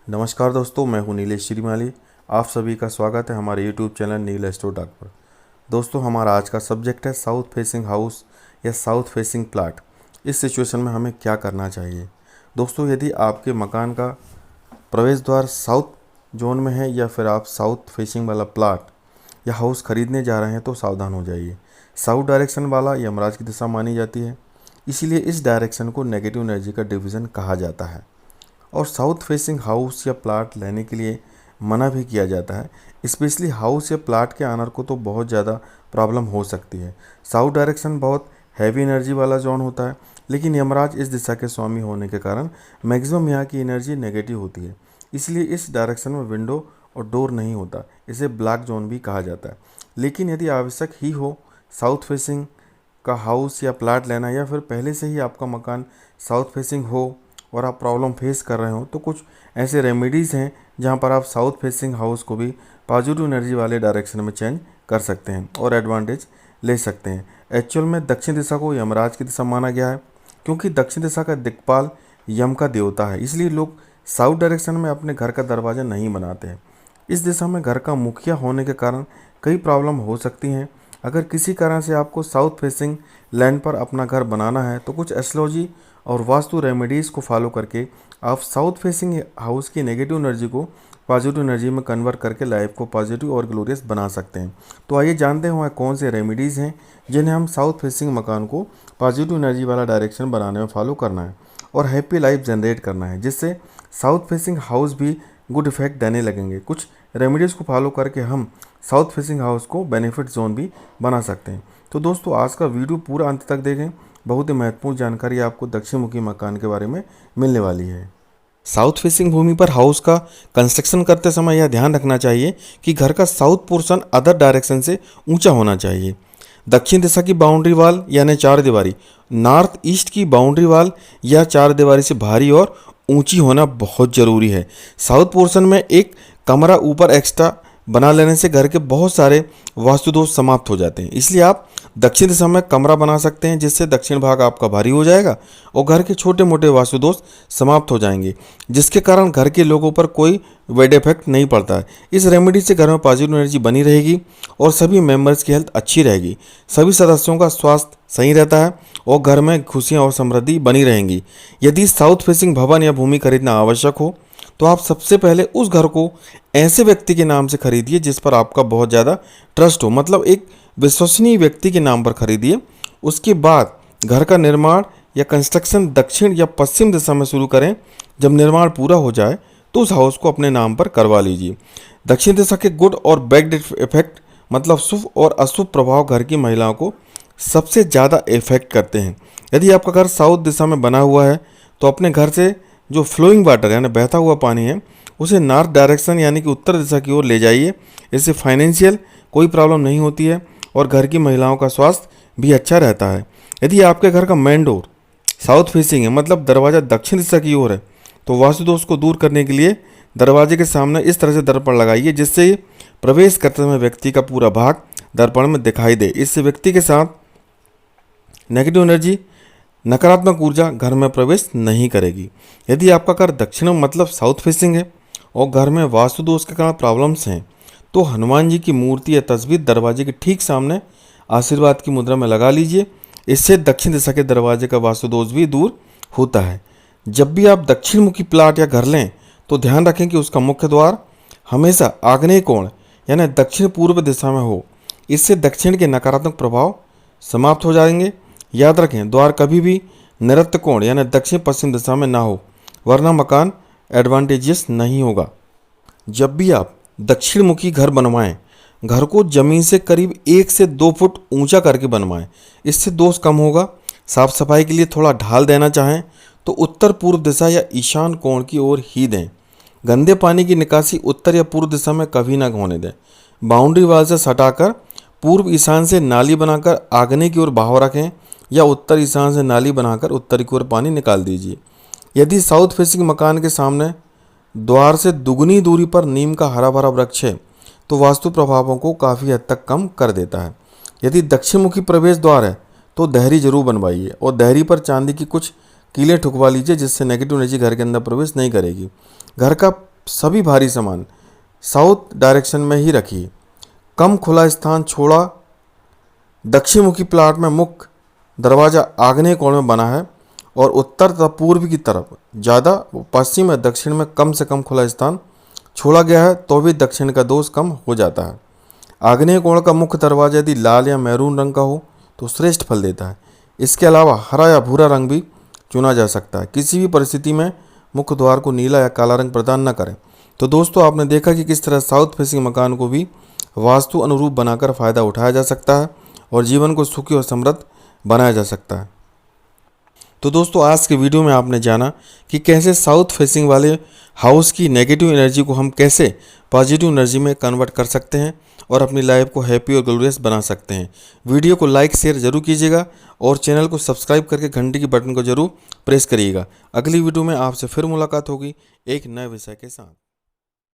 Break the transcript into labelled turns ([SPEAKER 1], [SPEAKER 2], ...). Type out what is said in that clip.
[SPEAKER 1] नमस्कार दोस्तों, मैं हूं नीलेश श्रीमाली। आप सभी का स्वागत है हमारे यूट्यूब चैनल नील एस्ट्रो टॉक पर। दोस्तों, हमारा आज का सब्जेक्ट है साउथ फेसिंग हाउस या साउथ फेसिंग प्लाट। इस सिचुएशन में हमें क्या करना चाहिए। दोस्तों, यदि आपके मकान का प्रवेश द्वार साउथ जोन में है या फिर आप साउथ फेसिंग वाला प्लाट या हाउस खरीदने जा रहे हैं तो सावधान हो जाइए। साउथ डायरेक्शन वाला यमराज की दिशा मानी जाती है, इसीलिए इस डायरेक्शन को नेगेटिव एनर्जी का डिवीज़न कहा जाता है और साउथ फेसिंग हाउस या प्लाट लेने के लिए मना भी किया जाता है। स्पेशली हाउस या प्लाट के ऑनर को तो बहुत ज़्यादा प्रॉब्लम हो सकती है। साउथ डायरेक्शन बहुत हैवी एनर्जी वाला जोन होता है, लेकिन यमराज इस दिशा के स्वामी होने के कारण मैक्सिमम यहाँ की एनर्जी नेगेटिव होती है। इसलिए इस डायरेक्शन में विंडो और डोर नहीं होता, इसे ब्लैक जोन भी कहा जाता है। लेकिन यदि आवश्यक ही हो साउथ फेसिंग का हाउस या प्लाट लेना, या फिर पहले से ही आपका मकान साउथ फेसिंग हो और आप प्रॉब्लम फेस कर रहे हो, तो कुछ ऐसे रेमेडीज़ हैं जहां पर आप साउथ फेसिंग हाउस को भी पॉजिटिव एनर्जी वाले डायरेक्शन में चेंज कर सकते हैं और एडवांटेज ले सकते हैं। एक्चुअल में दक्षिण दिशा को यमराज की दिशा माना गया है, क्योंकि दक्षिण दिशा का दिक्पाल यम का देवता है। इसलिए लोग साउथ डायरेक्शन में अपने घर का दरवाज़ा नहीं बनाते हैं। इस दिशा में घर का मुखिया होने के कारण कई प्रॉब्लम हो सकती हैं। अगर किसी कारण से आपको साउथ फेसिंग लैंड पर अपना घर बनाना है तो कुछ एस्ट्रोलॉजी और वास्तु रेमेडीज़ को फॉलो करके आप साउथ फेसिंग हाउस की नेगेटिव एनर्जी को पॉजिटिव एनर्जी में कन्वर्ट करके लाइफ को पॉजिटिव और ग्लोरियस बना सकते हैं। तो आइए जानते हैं कौन से रेमेडीज़ हैं जिन्हें हम साउथ फेसिंग मकान को पॉजिटिव एनर्जी वाला डायरेक्शन बनाने में फॉलो करना है और हैप्पी लाइफ जनरेट करना है, जिससे साउथ फेसिंग हाउस भी गुड इफेक्ट देने लगेंगे। कुछ रेमेडीज़ को फॉलो करके हम साउथ फेसिंग हाउस को बेनिफिट जोन भी बना सकते हैं। तो दोस्तों, आज का वीडियो पूरा अंत तक देखें, बहुत ही महत्वपूर्ण जानकारी आपको दक्षिण मुखी मकान के बारे में मिलने वाली है। साउथ फेसिंग भूमि पर हाउस का कंस्ट्रक्शन करते समय यह ध्यान रखना चाहिए कि घर का साउथ पोर्शन अदर डायरेक्शन से ऊंचा होना चाहिए। दक्षिण दिशा की बाउंड्री वाल यानी चार दीवारी नॉर्थ ईस्ट की बाउंड्री वाल या चार दीवारी से भारी और ऊंची होना बहुत ज़रूरी है। साउथ पोर्शन में एक कमरा ऊपर एक्स्ट्रा बना लेने से घर के बहुत सारे वास्तु दोष समाप्त हो जाते हैं। इसलिए आप दक्षिण दिशा में कमरा बना सकते हैं, जिससे दक्षिण भाग आपका भारी हो जाएगा और घर के छोटे मोटे वास्तु दोष समाप्त हो जाएंगे, जिसके कारण घर के लोगों पर कोई वेड इफेक्ट नहीं पड़ता है। इस रेमेडी से घर में पॉजिटिव एनर्जी बनी रहेगी और सभी मेंबर्स की हेल्थ अच्छी रहेगी, सभी सदस्यों का स्वास्थ्य सही रहता है और घर में खुशियाँ और समृद्धि बनी रहेंगी। यदि साउथ फेसिंग भवन या भूमि खरीदना आवश्यक हो तो आप सबसे पहले उस घर को ऐसे व्यक्ति के नाम से खरीदिए जिस पर आपका बहुत ज़्यादा ट्रस्ट हो, मतलब एक विश्वसनीय व्यक्ति के नाम पर खरीदिए। उसके बाद घर का निर्माण या कंस्ट्रक्शन दक्षिण या पश्चिम दिशा में शुरू करें। जब निर्माण पूरा हो जाए तो उस हाउस को अपने नाम पर करवा लीजिए। दक्षिण दिशा के गुड और बैड इफेक्ट, मतलब शुभ और अशुभ प्रभाव घर की महिलाओं को सबसे ज़्यादा इफेक्ट करते हैं। यदि आपका घर साउथ दिशा में बना हुआ है तो अपने घर से जो फ्लोइंग वाटर यानी बहता हुआ पानी है उसे नॉर्थ डायरेक्शन यानी कि उत्तर दिशा की ओर ले जाइए। इससे फाइनेंशियल कोई प्रॉब्लम नहीं होती है और घर की महिलाओं का स्वास्थ्य भी अच्छा रहता है। यदि आपके घर का मेन डोर साउथ फेसिंग है, मतलब दरवाज़ा दक्षिण दिशा की ओर है, तो वास्तु दोष को दूर करने के लिए दरवाजे के सामने इस तरह से दर्पण लगाइए जिससे प्रवेश करते समय व्यक्ति का पूरा भाग दर्पण में दिखाई दे। इससे व्यक्ति के साथ नेगेटिव एनर्जी, नकारात्मक ऊर्जा घर में प्रवेश नहीं करेगी। यदि आपका घर दक्षिण मतलब साउथ फेसिंग है और घर में वास्तु दोष के कारण प्रॉब्लम्स हैं तो हनुमान जी की मूर्ति या तस्वीर दरवाजे के ठीक सामने आशीर्वाद की मुद्रा में लगा लीजिए। इससे दक्षिण दिशा के दरवाजे का वास्तु दोष भी दूर होता है। जब भी आप दक्षिण मुखी प्लाट या घर लें तो ध्यान रखें कि उसका मुख्य द्वार हमेशा आग्नेय कोण यानी दक्षिण पूर्व दिशा में हो। इससे दक्षिण के नकारात्मक प्रभाव समाप्त हो जाएंगे। याद रखें, द्वार कभी भी नैऋत्य कोण यानी दक्षिण पश्चिम दिशा में ना हो, वरना मकान एडवांटेजियस नहीं होगा। जब भी आप दक्षिण मुखी घर बनवाएं, घर को जमीन से करीब 1 से 2 फुट ऊंचा करके बनवाएं, इससे दोष कम होगा। साफ सफाई के लिए थोड़ा ढाल देना चाहें तो उत्तर पूर्व दिशा या ईशान कोण की ओर ही दें। गंदे पानी की निकासी उत्तर या पूर्व दिशा में कभी ना होने दें। बाउंड्री वाल से सटाकर पूर्व ईशान से नाली बनाकर आग्नेय की ओर बहाव रखें या उत्तर ईशान से नाली बनाकर उत्तर की ओर पानी निकाल दीजिए। यदि साउथ फेसिंग मकान के सामने द्वार से दुगनी दूरी पर नीम का हरा भरा वृक्ष है तो वास्तु प्रभावों को काफ़ी हद तक कम कर देता है। यदि दक्षिण मुखी प्रवेश द्वार है तो देहरी जरूर बनवाइए और देहरी पर चांदी की कुछ कीलें ठुकवा लीजिए, जिससे नेगेटिव एनर्जी घर के अंदर प्रवेश नहीं करेगी। घर का सभी भारी सामान साउथ डायरेक्शन में ही रखिए। कम खुला स्थान छोड़ा। दक्षिण मुखी प्लाट में मुख्य दरवाज़ा आग्नेय कोण में बना है और उत्तर तथा पूर्व की तरफ ज़्यादा, पश्चिम और दक्षिण में कम से कम खुला स्थान छोड़ा गया है तो भी दक्षिण का दोष कम हो जाता है। आग्नेय कोण का मुख्य दरवाजा यदि लाल या मैरून रंग का हो तो श्रेष्ठ फल देता है। इसके अलावा हरा या भूरा रंग भी चुना जा सकता है। किसी भी परिस्थिति में मुख्य द्वार को नीला या काला रंग प्रदान न करें। तो दोस्तों, आपने देखा कि किस तरह साउथ फेसिंग मकान को भी वास्तु अनुरूप बनाकर फ़ायदा उठाया जा सकता है और जीवन को सुखी और समृद्ध बनाया जा सकता है। तो दोस्तों, आज के वीडियो में आपने जाना कि कैसे साउथ फेसिंग वाले हाउस की नेगेटिव एनर्जी को हम कैसे पॉजिटिव एनर्जी में कन्वर्ट कर सकते हैं और अपनी लाइफ को हैप्पी और ग्लोरियस बना सकते हैं। वीडियो को लाइक शेयर जरूर कीजिएगा और चैनल को सब्सक्राइब करके घंटी की बटन को जरूर प्रेस करिएगा। अगली वीडियो में आपसे फिर मुलाकात होगी एक नए विषय के साथ।